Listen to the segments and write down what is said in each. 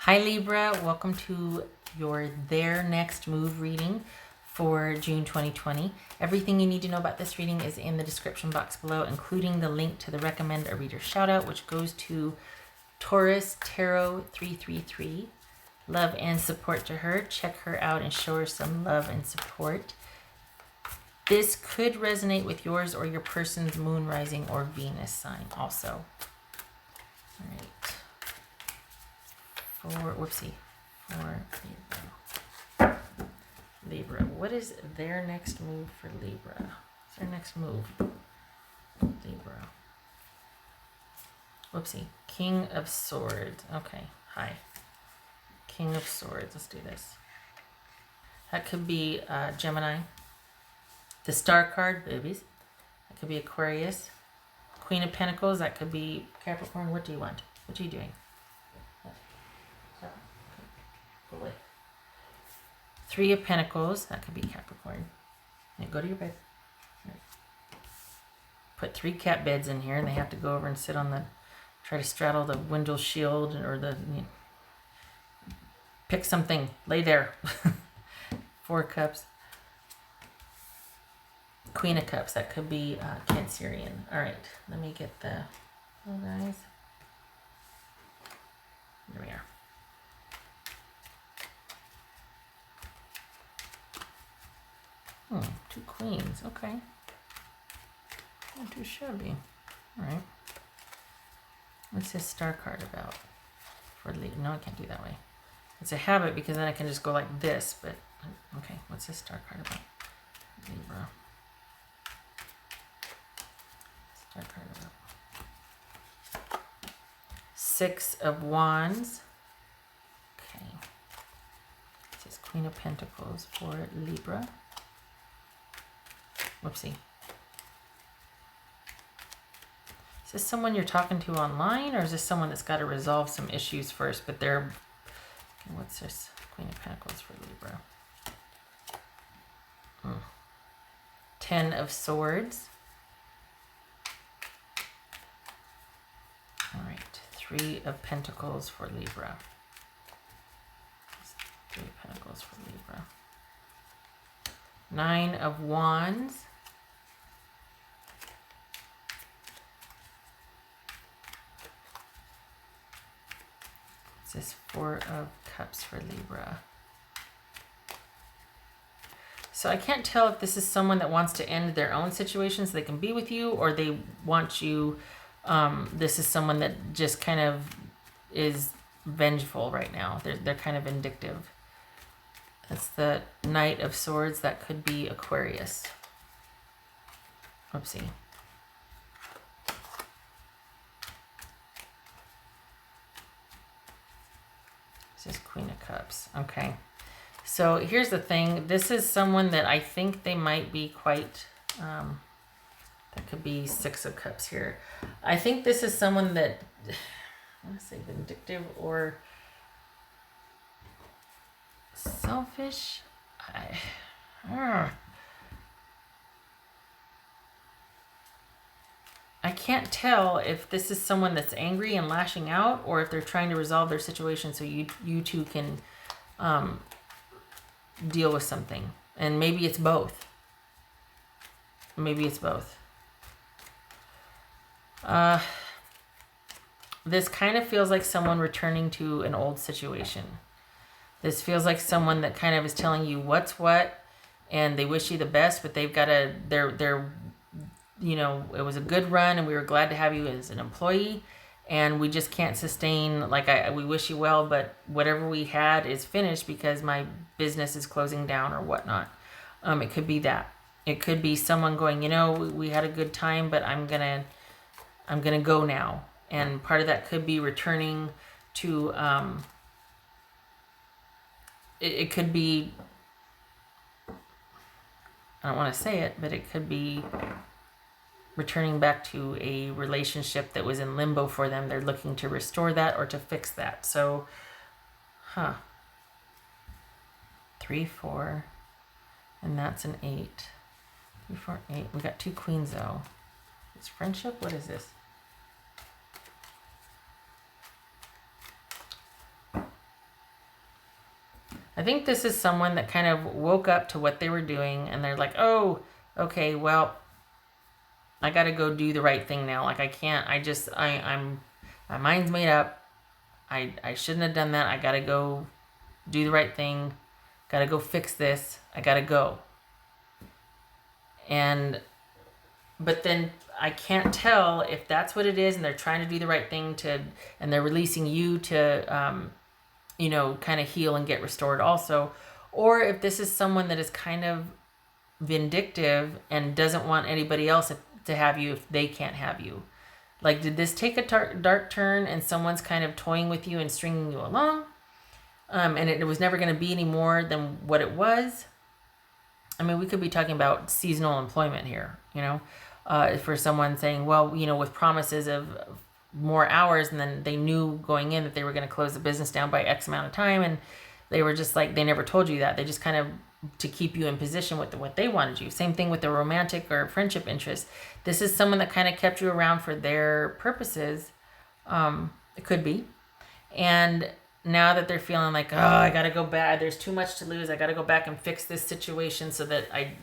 Hi Libra, welcome to your Their Next Move reading for June 2020. Everything you need to know about this reading is in the description box below, including the link to the Recommend a Reader Shoutout, which goes to Taurus Tarot 333. Love and support to her. Check her out and show her some love and support. This could resonate with yours or your person's moon, rising, or Venus sign also. All right. For Libra. What is their next move for Libra? What's their next move? Libra. Whoopsie. King of Swords. Okay. Hi. King of Swords. Let's do this. That could be Gemini. The Star card, boobies. That could be Aquarius. Queen of Pentacles. That could be Capricorn. What do you want? What are you doing? Go away. Three of Pentacles. That could be Capricorn. And go to your bed. Right. Put 3 cat beds in here, and they have to go over and sit on the, try to straddle the window shield or the, pick something. Lay there. 4 cups. Queen of Cups. That could be Cancerian. All right. Let me get the, oh guys. There we are. Oh, 2 queens. Okay. Not too shabby. All right. What's this Star card about? For Libra? No, I can't do that way. It's a habit because then I can just go like this. But okay, what's this Star card about? Libra. Star card about. 6 of Wands. Okay. This is Queen of Pentacles for Libra. Whoopsie. Is this someone you're talking to online, or is this someone that's got to resolve some issues first, but they're... Okay, what's this? Queen of Pentacles for Libra. 10 of Swords. All right. 3 of Pentacles for Libra. 3 of Pentacles for Libra. 9 of Wands. This is 4 of Cups for Libra. So I can't tell if this is someone that wants to end their own situation so they can be with you, or they want you, this is someone that just kind of is vengeful right now. They're kind of vindictive. That's the Knight of Swords. That could be Aquarius. Oopsie. This is Queen of Cups. Okay. So here's the thing. This is someone that I think they might be quite... that could be 6 of Cups here. I think this is someone that... I want to say vindictive or... selfish. I can't tell if this is someone that's angry and lashing out, or if they're trying to resolve their situation so you two can deal with something. And maybe it's both. Maybe it's both. This kind of feels like someone returning to an old situation. This feels like someone that kind of is telling you what's what, and they wish you the best, but they've got to, they're it was a good run and we were glad to have you as an employee, and we just can't sustain, like, we wish you well, but whatever we had is finished because my business is closing down or whatnot. It could be that. It could be someone going, we had a good time, but I'm gonna go now. And part of that could be returning to, it could be, I don't want to say it, but it could be returning back to a relationship that was in limbo for them. They're looking to restore that or to fix that. So, 3, 4, and that's an 8. 3, 4, 8. We got 2 queens though. It's friendship? What is this? I think this is someone that kind of woke up to what they were doing and they're like, oh, okay, well, I got to go do the right thing now. Like I can't, I'm, my mind's made up. I shouldn't have done that. I got to go do the right thing. Got to go fix this. I got to go. But then I can't tell if that's what it is and they're trying to do the right thing and they're releasing you to, kind of heal and get restored also. Or if this is someone that is kind of vindictive and doesn't want anybody else to have you if they can't have you. Like, did this take a dark turn and someone's kind of toying with you and stringing you along? And it was never going to be any more than what it was. I mean, we could be talking about seasonal employment here, for someone saying, well, with promises of more hours, and then they knew going in that they were going to close the business down by X amount of time, and they were just like, they never told you that. They just kind of, to keep you in position with what they wanted you. Same thing with the romantic or friendship interest. This is someone that kind of kept you around for their purposes. It could be. And now that they're feeling like, oh, I got to go back. There's too much to lose. I got to go back and fix this situation so that I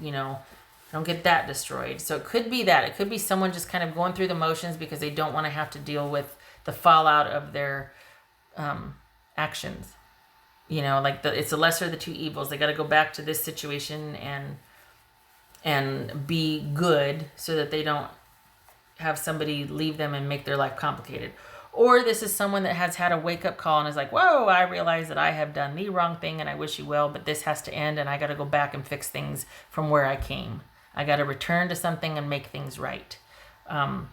don't get that destroyed. So it could be that. It could be someone just kind of going through the motions because they don't want to have to deal with the fallout of their actions. It's the lesser of the two evils. They got to go back to this situation and be good so that they don't have somebody leave them and make their life complicated. Or this is someone that has had a wake-up call and is like, whoa, I realize that I have done the wrong thing and I wish you well, but this has to end and I got to go back and fix things from where I came. I got to return to something and make things right. And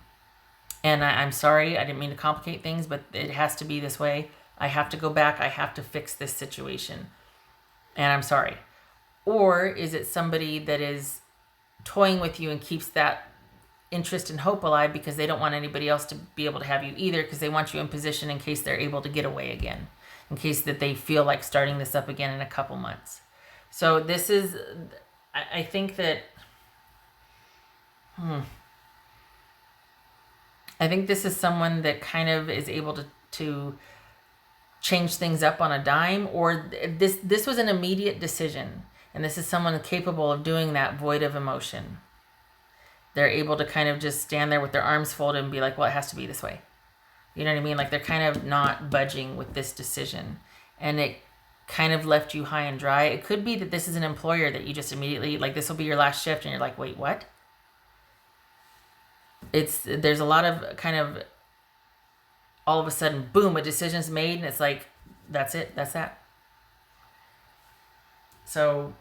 I'm sorry, I didn't mean to complicate things, but it has to be this way. I have to go back. I have to fix this situation. And I'm sorry. Or is it somebody that is toying with you and keeps that interest and hope alive because they don't want anybody else to be able to have you either, because they want you in position in case they're able to get away again, in case that they feel like starting this up again in a couple months. So this is, I think that, I think this is someone that kind of is able to change things up on a dime, or this was an immediate decision, and this is someone capable of doing that void of emotion. They're able to kind of just stand there with their arms folded and be like, well, it has to be this way. You know what I mean? Like, they're kind of not budging with this decision, and it kind of left you high and dry. It could be that this is an employer that you just immediately, like, this will be your last shift, and you're like, wait, what? There's a lot of kind of, all of a sudden, boom, a decision's made, and it's like, that's it, that's that. So,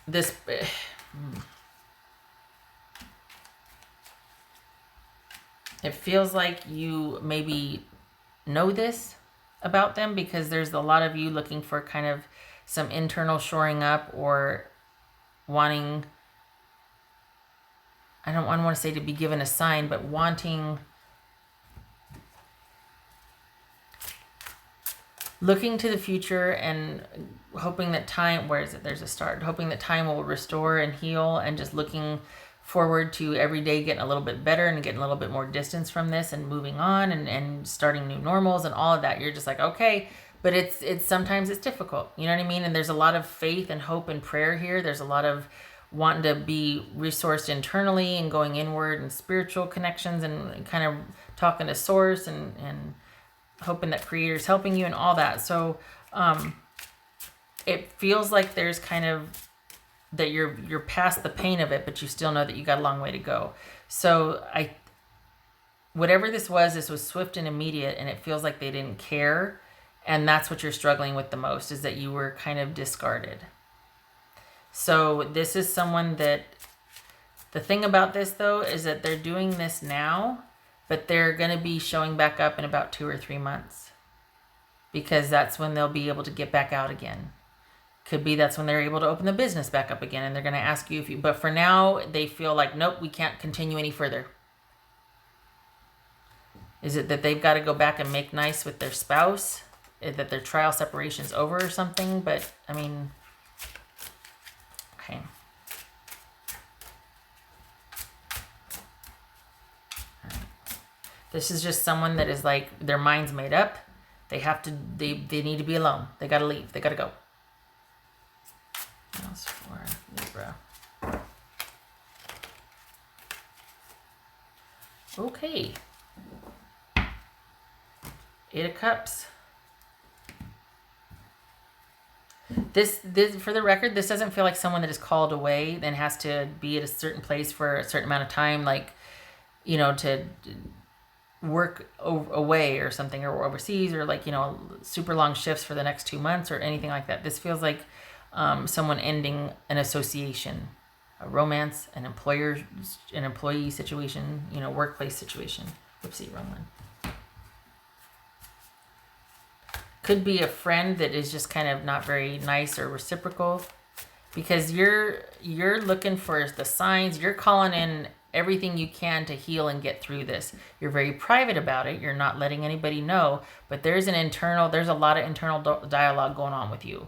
this, it feels like you maybe know this about them, because there's a lot of you looking for kind of some internal shoring up, or wanting, I don't want to say to be given a sign, but wanting, looking to the future and hoping that time, where is it? There's a start. Hoping that time will restore and heal, and just looking forward to every day getting a little bit better and getting a little bit more distance from this and moving on and starting new normals and all of that. You're just like, okay, but it's sometimes it's difficult. You know what I mean? And there's a lot of faith and hope and prayer here. There's a lot of wanting to be resourced internally and going inward and spiritual connections and kind of talking to source and hoping that creator's helping you and all that. So it feels like there's kind of that you're past the pain of it, but you still know that you got a long way to go. So whatever this was swift and immediate, and it feels like they didn't care. And that's what you're struggling with the most, is that you were kind of discarded. So this is someone that, the thing about this though, is that they're doing this now, but they're going to be showing back up in about 2 or 3 months, because that's when they'll be able to get back out again. Could be that's when they're able to open the business back up again, and they're going to ask you if you, but for now they feel like, nope, we can't continue any further. Is it that they've got to go back and make nice with their spouse, that their trial separation's over or something? But I mean, okay. This is just someone that is like, their mind's made up. They have to, they need to be alone. They got to leave. They got to go. What else for Libra? Okay. 8 of Cups. This for the record, this doesn't feel like someone that is called away and has to be at a certain place for a certain amount of time, like, you know, to work away or something, or overseas, or like, you know, super long shifts for the next 2 months or anything like that. This feels like someone ending an association, a romance, an employee situation, you know, workplace situation. Whoopsie, wrong one. Could be a friend that is just kind of not very nice or reciprocal, because you're looking for the signs. You're calling in everything you can to heal and get through this. You're very private about it. You're not letting anybody know, but there's a lot of internal dialogue going on with you.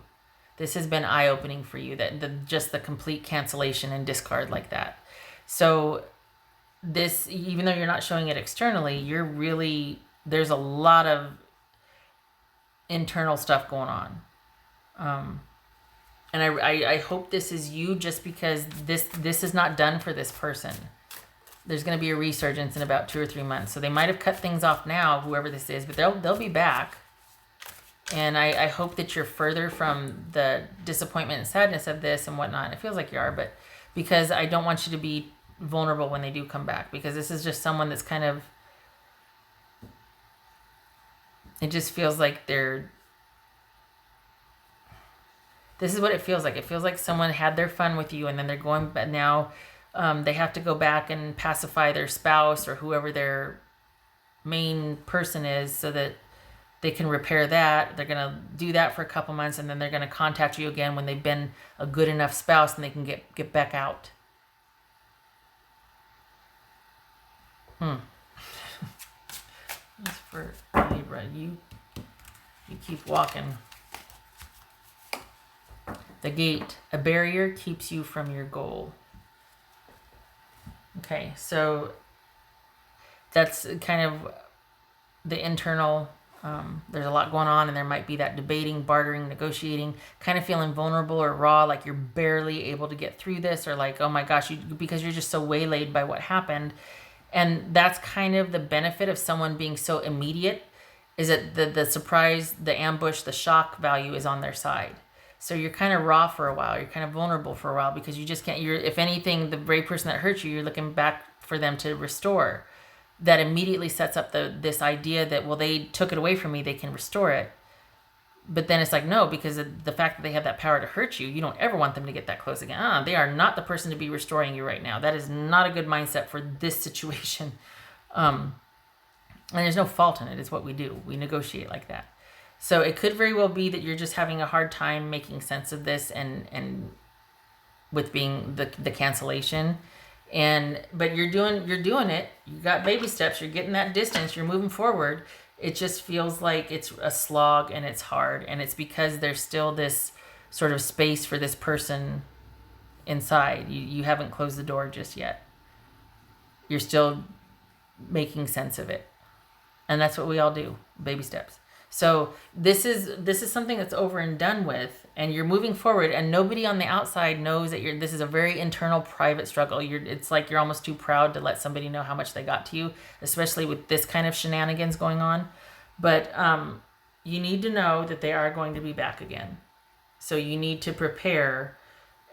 This has been eye-opening for you, just the complete cancellation and discard like that. So this, even though you're not showing it externally, there's a lot of internal stuff going on. And I hope this is you, just because this is not done for this person. There's going to be a resurgence in about 2 or 3 months. So they might have cut things off now, whoever this is, but they'll be back. And I hope that you're further from the disappointment and sadness of this and whatnot. It feels like you are, but because I don't want you to be vulnerable when they do come back, because this is just someone that's kind of, it just feels like this is what it feels like. It feels like someone had their fun with you, and then they're going, but now they have to go back and pacify their spouse or whoever their main person is, so that they can repair that. They're going to do that for a couple months, and then they're going to contact you again when they've been a good enough spouse and they can get back out. That's for Libra. You keep walking. The gate, a barrier keeps you from your goal. Okay, so that's kind of the internal. There's a lot going on, and there might be that debating, bartering, negotiating, kind of feeling vulnerable or raw, like you're barely able to get through this, or like, oh my gosh, because you're just so waylaid by what happened. And that's kind of the benefit of someone being so immediate, is that the surprise, the ambush, the shock value is on their side. So you're kind of raw for a while. You're kind of vulnerable for a while, because you just can't, if anything, the very person that hurt you, you're looking back for them to restore. That immediately sets up this idea that, well, they took it away from me, they can restore it. But then it's like, no, because of the fact that they have that power to hurt you, you don't ever want them to get that close again. They are not the person to be restoring you right now. That is not a good mindset for this situation. And there's no fault in it. It's what we do. We negotiate like that. So it could very well be that you're just having a hard time making sense of this, and with being the cancellation. But you're doing it. You got baby steps. You're getting that distance. You're moving forward. It just feels like it's a slog, and it's hard, and it's because there's still this sort of space for this person inside. You haven't closed the door just yet. You're still making sense of it, and that's what we all do. Baby steps. So this is something that's over and done with, and you're moving forward, and nobody on the outside knows that this is a very internal, private struggle. It's like you're almost too proud to let somebody know how much they got to you, especially with this kind of shenanigans going on. But you need to know that they are going to be back again. So you need to prepare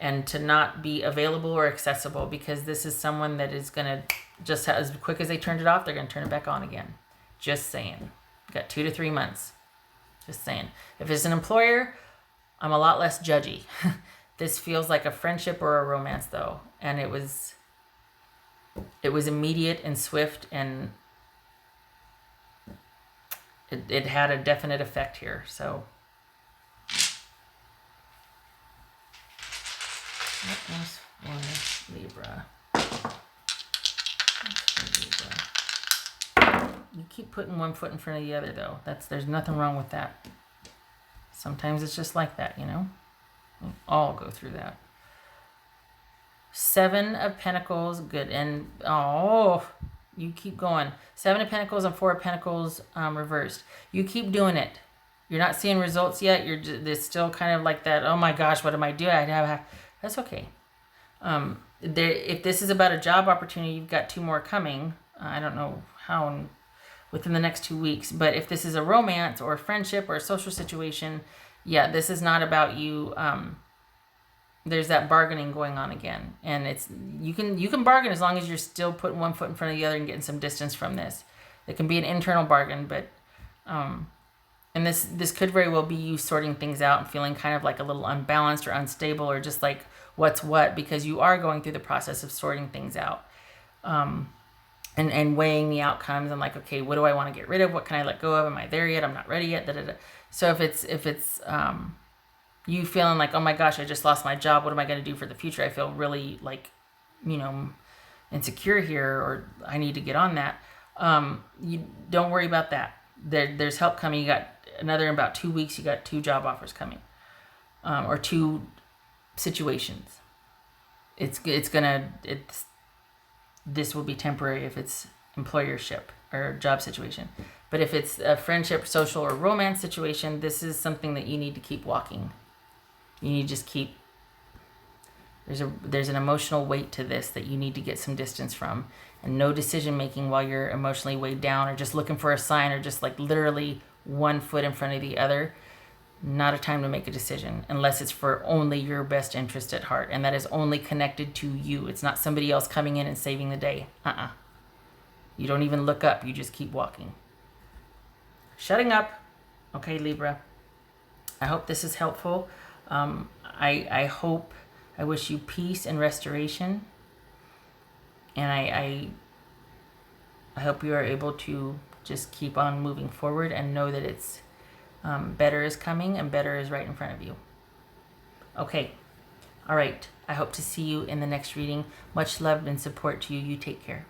and to not be available or accessible, because this is someone that is going to just, as quick as they turned it off, they're going to turn it back on again. Just saying. Got 2 to 3 months. Just saying. If it's an employer, I'm a lot less judgy. This feels like a friendship or a romance, though, and it was immediate and swift, and it had a definite effect here. So what else for Libra? You keep putting one foot in front of the other, though. There's nothing wrong with that. Sometimes it's just like that, you know? We all go through that. 7 of Pentacles, good. And, You keep going. 7 of Pentacles and 4 of Pentacles reversed. You keep doing it. You're not seeing results yet. You're just, there's still kind of like that, oh my gosh, what am I doing? That's okay. If this is about a job opportunity, you've got 2 more coming. I don't know how within the next 2 weeks. But if this is a romance or a friendship or a social situation, yeah, this is not about you. There's that bargaining going on again. And it's you can bargain as long as you're still putting one foot in front of the other and getting some distance from this. It can be an internal bargain, but and this could very well be you sorting things out and feeling kind of like a little unbalanced or unstable or just like what's what, because you are going through the process of sorting things out. And weighing the outcomes and like, okay, what do I want to get rid of? What can I let go of? Am I there yet? I'm not ready yet. Da, da, da. So if it's you feeling like, oh my gosh, I just lost my job. What am I going to do for the future? I feel really like, insecure here, or I need to get on that. You don't worry about that. There's help coming. You got in about 2 weeks. You got 2 job offers coming, or 2 situations. This will be temporary if it's employership or job situation. But if it's a friendship, social, or romance situation, this is something that you need to keep walking. You need to just keep... There's an emotional weight to this that you need to get some distance from. And no decision making while you're emotionally weighed down or just looking for a sign or just like literally one foot in front of the other. Not a time to make a decision unless it's for only your best interest at heart, and that is only connected to you. It's not somebody else coming in and saving the day. You don't even look up. You just keep walking. Shutting up. Okay, Libra. I hope this is helpful. I wish you peace and restoration, and I hope you are able to just keep on moving forward and know that it's better is coming and better is right in front of you. Okay. All right. I hope to see you in the next reading. Much love and support to you. You take care.